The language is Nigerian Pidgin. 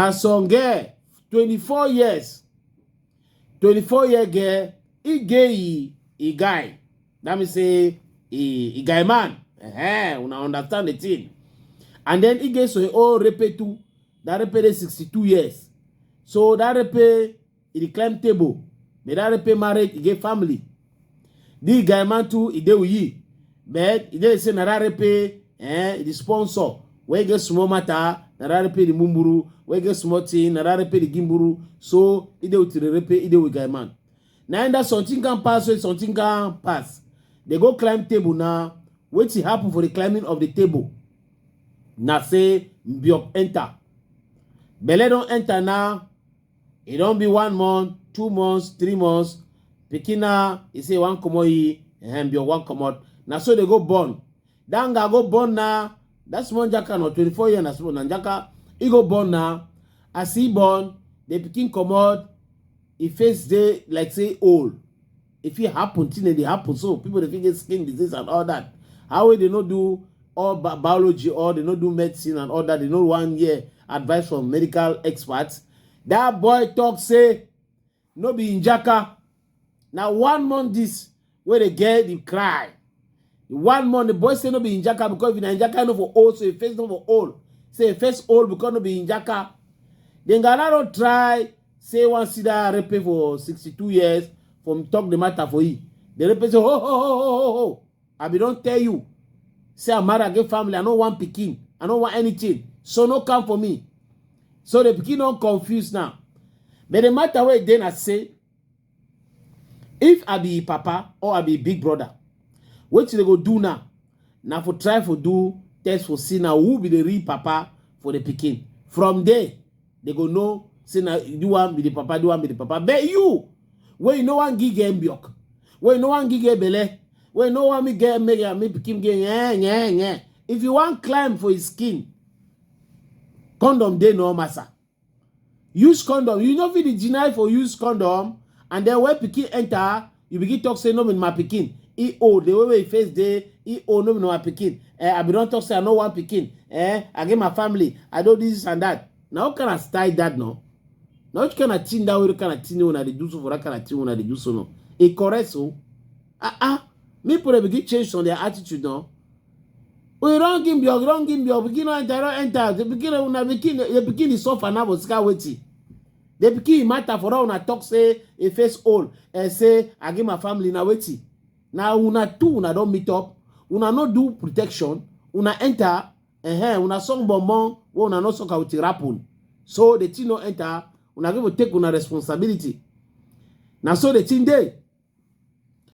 And some girl, 24 years, 24-year girl, he gay a guy. That means say a guy man. Una understand the thing. And then he gets so old repe too. That repe is 62 years. So that repe he climb table. But that repe married, he get family. The guy man too, he dey with ye. But he dey say na that repe, the sponsor. Where get small matter, na that repe the mumburu. Where get small thing, na that repe the gimburu. So he dey with the repe, he dey with guy man. Now that something can pass, something can pass. They go climb table now. What will happen for the climbing of the table? Now say Mbiok enter. Bele don't enter now. It don't be 1 month, 2 months, 3 months. Pikina, he say one come here, and Mbiok one come out. Now so they go born. Danga go born now. That's one jaka no 24 years na small. Jaka he go born now. As he born, the pikin come out. He face day like say old. If it happen, thing they happen. So people they think it's skin disease and all that. How they not do all biology or they not do medicine and all that. They know 1 year advice from medical experts. That boy talk say no be in jaka. Now 1 month this where they get the cry. 1 month the boy say no be in jaka because if in jaka no for old, so he face no for old. Say face old because no be in jaka. Then Ghana don't try. Say one see that repe for 62 years from talk the matter for you. The repe say, ho. I be don't tell you. Say I'm married, I get family, I don't want pikin. I don't want anything. So no come for me. So the pikin don't confused now. But the matter where then I say, if I be papa or I be big brother, what they go do now? Now for try for do test for see now who be the real papa for the pikin. From there, they go know. Say now you want be the papa, do want be the papa. But you, where you no one gig Mbiok, where you no one gig bele, where you no one me get me pikin get. If you want climb for his skin, condom dey no massa. Use condom. You know if the deny for use condom, and then when pikin enter, you begin talk say no in my pikin. He old the way he face day. He old no my pikin. I be don't talk say I no want pikin. I get my family. I do this and that. Now can I style that no? Now you can attend that way, can attend when I do so for that kind of thing when I do so no. It correct so. Me put a big change on their attitude no. We don't give your begin no enter. The begin is suffer now but scar waiting. The begin matter for all una talk say a face old and say I give my family now waiting. Now una two una don't meet up. Una no do protection. Una enter una song bonbon una no soka with rapun. So the thing no enter. Una give take una responsibility. Now so the thing day.